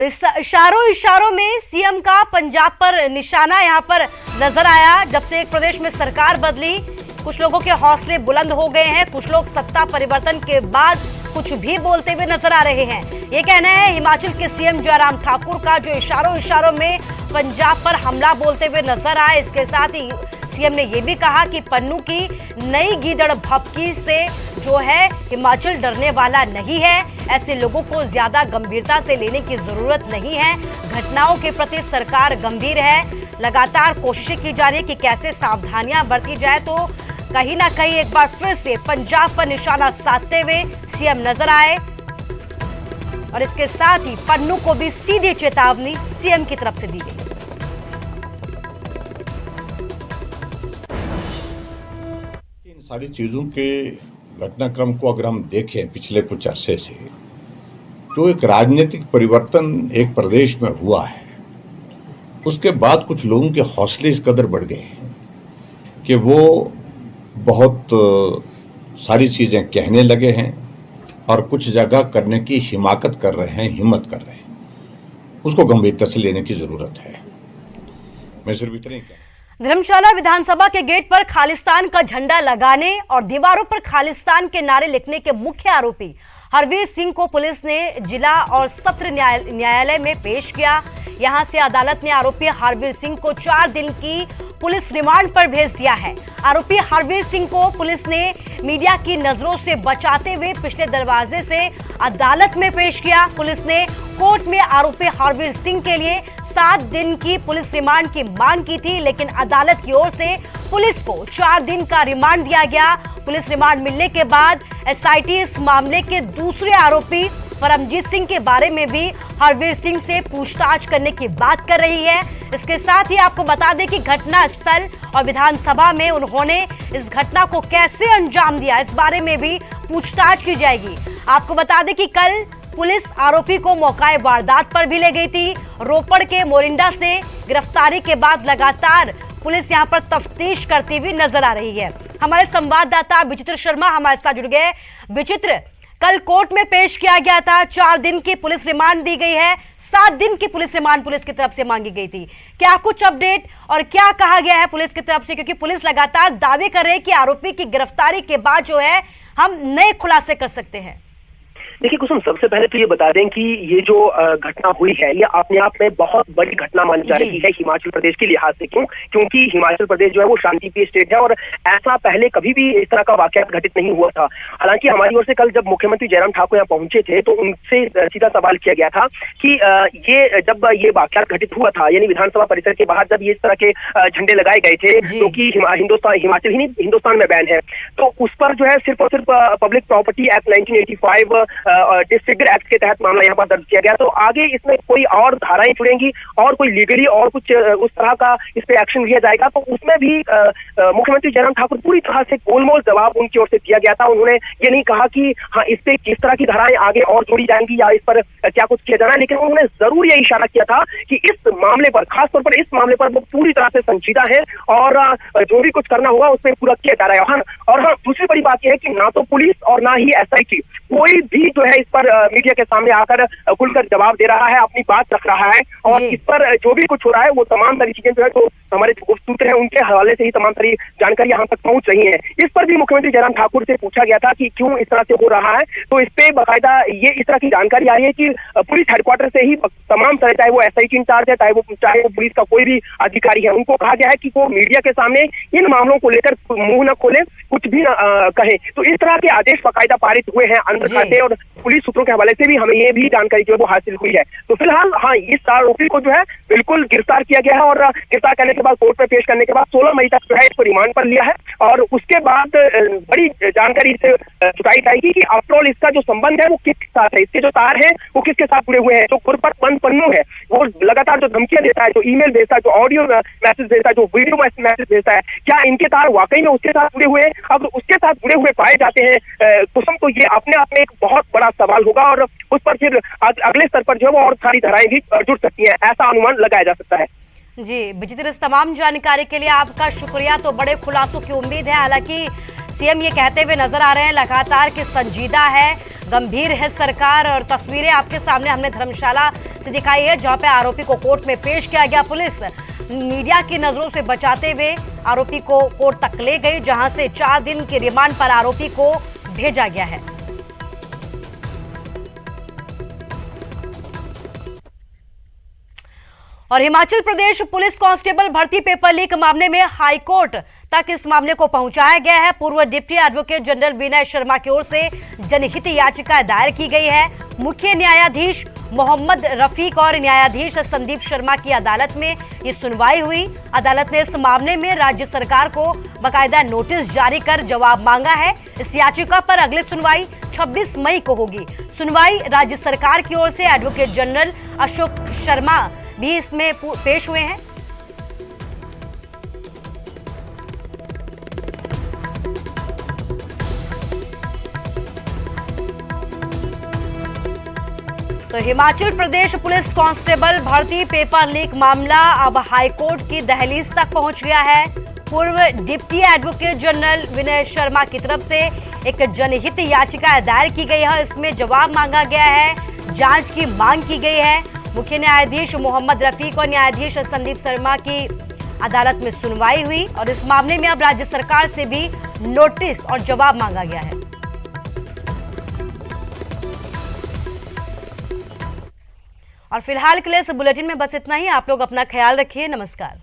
इशारों इशारों में सीएम का पंजाब पर निशाना यहां पर नजर आया। जब से एक प्रदेश में सरकार बदली, कुछ लोगों के हौसले बुलंद हो गए हैं। कुछ लोग सत्ता परिवर्तन के बाद कुछ भी बोलते हुए नजर आ रहे हैं। ये कहना है हिमाचल के सीएम जयराम ठाकुर का, जो इशारों इशारों में पंजाब पर हमला बोलते हुए नजर आए। इसके साथ ही सीएम ने यह भी कहा कि पन्नू की नई गीदड़ भपकी से जो है हिमाचल डरने वाला नहीं है। ऐसे लोगों को ज्यादा गंभीरता से लेने की जरूरत नहीं है। घटनाओं के प्रति सरकार गंभीर है। लगातार कोशिशें की जा रही है कि कैसे सावधानियां बरती जाए। तो कहीं ना कहीं एक बार फिर से पंजाब पर निशाना साधते हुए सीएम नजर आए और इसके साथ ही पन्नू को भी सीधी चेतावनी सीएम की तरफ से दी गई। इन सारी चीजों के घटनाक्रम को अगर हम देखें पिछले कुछ अरसे से, जो एक राजनीतिक परिवर्तन एक प्रदेश में हुआ है, उसके बाद कुछ लोगों के हौसले इस कदर बढ़ गए हैं कि वो बहुत सारी चीजें कहने लगे हैं और कुछ जगह करने की हिमाकत कर रहे हैं, हिम्मत कर रहे हैं। उसको गंभीरता से लेने की जरूरत है। मैं सिर्फ इतना ही कहूं। धर्मशाला विधानसभा के गेट पर खालिस्तान का झंडा लगाने और दीवारों पर खालिस्तान के नारे लिखने के मुख्य आरोपी हरवीर सिंह को पुलिस ने जिला और सत्र न्यायालय में पेश किया। यहां से अदालत ने आरोपी हरवीर सिंह को 4 दिन की पुलिस रिमांड पर भेज दिया है। आरोपी हरवीर सिंह को पुलिस ने मीडिया की नजरों से बचाते हुए पिछले दरवाजे से अदालत में पेश किया। पुलिस ने कोर्ट में आरोपी हरवीर सिंह के लिए 7 दिन की पुलिस रिमांड की मांग की थी, लेकिन अदालत की ओर से पुलिस को 4 दिन का रिमांड दिया गया। पुलिस रिमांड मिलने के बाद एसआईटी इस मामले के दूसरे आरोपी परमजीत सिंह के बारे में भी हरवीर सिंह से पूछताछ करने की बात कर रही है। इसके साथ ही आपको बता दें कि घटना स्थल और विधानसभा में उन्होंने इस घटना को कैसे अंजाम दिया, इस बारे में भी पूछताछ की जाएगी। आपको बता दें कि कल पुलिस आरोपी को मौकाए वारदात पर भी ले गई थी। रोपड़ के मोरिंडा से गिरफ्तारी के बाद लगातार पुलिस यहां पर तफ्तीश करती हुई नजर आ रही है। हमारे संवाददाता विचित्र शर्मा हमारे साथ जुड़ गए। विचित्र, कल कोर्ट में पेश किया गया था, 4 दिन की पुलिस रिमांड दी गई है, 7 दिन की पुलिस रिमांड पुलिस की तरफ से मांगी गई थी। क्या कुछ अपडेट और क्या कहा गया है पुलिस की तरफ से, क्योंकि पुलिस लगातार दावे कर रही है कि आरोपी की गिरफ्तारी के बाद जो है हम नए खुलासे कर सकते हैं। देखिए कुसुम, सबसे पहले तो ये बता दें कि ये जो घटना हुई है ये अपने आप में बहुत बड़ी घटना मानी जा रही है हिमाचल प्रदेश के लिहाज से। क्योंकि हिमाचल प्रदेश जो है वो शांतिप्रिय स्टेट है और ऐसा पहले कभी भी इस तरह का वाकया घटित नहीं हुआ था। हालांकि हमारी ओर से कल जब मुख्यमंत्री जयराम ठाकुर यहाँ पहुंचे थे तो उनसे सीधा सवाल किया गया था कि ये जब ये वाकया घटित हुआ था, यानी विधानसभा परिसर के बाहर जब ये इस तरह के झंडे लगाए गए थे, जो कि हिमाचल ही नहीं हिंदुस्तान में बैन है, तो उस पर जो है सिर्फ और सिर्फ public property act 1985 disfigure act के तहत मामला यहाँ पर दर्ज किया गया। तो आगे इसमें कोई और धाराएं जुड़ेंगी और कोई लीगली और कुछ उस तरह का इस पे एक्शन लिया जाएगा, तो उसमें भी मुख्यमंत्री जयराम ठाकुर पूरी तरह से गोलमोल जवाब उनकी ओर से दिया गया था। उन्होंने ये नहीं कहा कि हाँ इस पे किस तरह की धाराएं आगे और जोड़ी जाएंगी या इस पर क्या कुछ किया जाना है, लेकिन उन्होंने जरूर ये इशारा किया था कि इस मामले पर, खासतौर पर इस मामले पर वो पूरी तरह से संजीदा है और जो भी कुछ करना होगा उस पर पूरा किया जा रहा है। और हाँ, दूसरी बड़ी बात यह है कि ना तो पुलिस और ना ही एसआईटी कोई भी जो है इस पर मीडिया के सामने आकर खुलकर जवाब दे रहा है, अपनी बात रख रहा है। और इस पर जो भी कुछ हो रहा है वो तमाम सारी चीजें जो है तो हमारे गुप्त सूत्र हैं उनके हवाले से ही तमाम सारी जानकारी यहाँ तक पहुंच रही है। इस पर भी मुख्यमंत्री जयराम ठाकुर से पूछा गया था कि क्यों इस तरह से हो रहा है, तो इस पे बाकायदा ये इस तरह की जानकारी आ रही है कि पुलिस हेडक्वार्टर से ही तमाम सारे, चाहे वो एसआईटी इंचार्ज है, चाहे वो पुलिस का कोई भी अधिकारी है, उनको कहा गया है कि वो मीडिया के सामने इन मामलों को लेकर मुंह न खोले, कुछ भी न कहे। तो इस तरह के आदेश बाकायदा पारित हुए हैं अंदर खाते और पुलिस सूत्रों के हवाले से भी हमें ये भी जानकारी जो है वो हासिल हुई है। तो फिलहाल हाँ, इस आरोपी को जो है बिल्कुल गिरफ्तार किया गया है और गिरफ्तार करने के बाद कोर्ट में पेश करने के बाद 16 मई तक जो है इसको रिमांड पर लिया है। और उसके बाद बड़ी जानकारी इससे जुटाई जाएगी कि आफ्टरऑल इसका जो संबंध है वो किसके साथ है, इसके जो तार है वो किसके साथ जुड़े हुए हैं। जो गुरपत पन्नू है वो लगातार जो धमकियां देता है, जो ईमेल भेजता है, जो ऑडियो मैसेज भेजता है, जो वीडियो मैसेज भेजता है, क्या इनके तार वाकई में उसके साथ जुड़े हुए हैं? अब उसके साथ जुड़े हुए पाए जाते हैं कुसुम, तो ये अपने आप में एक बहुत बड़ा सवाल होगा और उस पर फिर अगले स्तर पर जो है वो और सारी धाराएं भी जुड़ सकती हैं, ऐसा अनुमान लगाया जा सकता है। जी विचित्र, इस तमाम जानकारी के लिए आपका शुक्रिया। तो बड़े खुलासों की उम्मीद है। हालांकि सीएम ये कहते हुए नजर आ रहे हैं लगातार कि संजीदा है, गंभीर है सरकार। और तस्वीरें आपके सामने हमने धर्मशाला से दिखाई है, जहां पे आरोपी को कोर्ट में पेश किया गया। पुलिस मीडिया की नजरों से बचाते हुए आरोपी को कोर्ट तक ले गई, जहां से 4 दिन के रिमांड पर आरोपी को भेजा गया है। और हिमाचल प्रदेश पुलिस कांस्टेबल भर्ती पेपर लीक मामले में हाईकोर्ट तक इस मामले को पहुंचाया गया है। पूर्व deputy advocate general Vinay Sharma की ओर से जनहित याचिका दायर की गई है। मुख्य न्यायाधीश मोहम्मद रफीक और न्यायाधीश संदीप शर्मा की अदालत में ये सुनवाई हुई। अदालत ने इस मामले में राज्य सरकार को बाकायदा नोटिस जारी कर जवाब मांगा है। इस याचिका पर अगली सुनवाई 26 मई को होगी। सुनवाई राज्य सरकार की ओर से एडवोकेट जनरल अशोक शर्मा भी इसमें पेश हुए हैं। तो हिमाचल प्रदेश पुलिस कांस्टेबल भर्ती पेपर लीक मामला अब हाईकोर्ट की दहलीज तक पहुंच गया है। पूर्व deputy advocate general Vinay Sharma की तरफ से एक जनहित याचिका दायर की गई है। इसमें जवाब मांगा गया है, जांच की मांग की गई है। मुख्य न्यायाधीश मोहम्मद रफीक और न्यायाधीश संदीप शर्मा की अदालत में सुनवाई हुई और इस मामले में अब राज्य सरकार से भी नोटिस और जवाब मांगा गया है। और फिलहाल के लिए इस बुलेटिन में बस इतना ही। आप लोग अपना ख्याल रखिए। नमस्कार।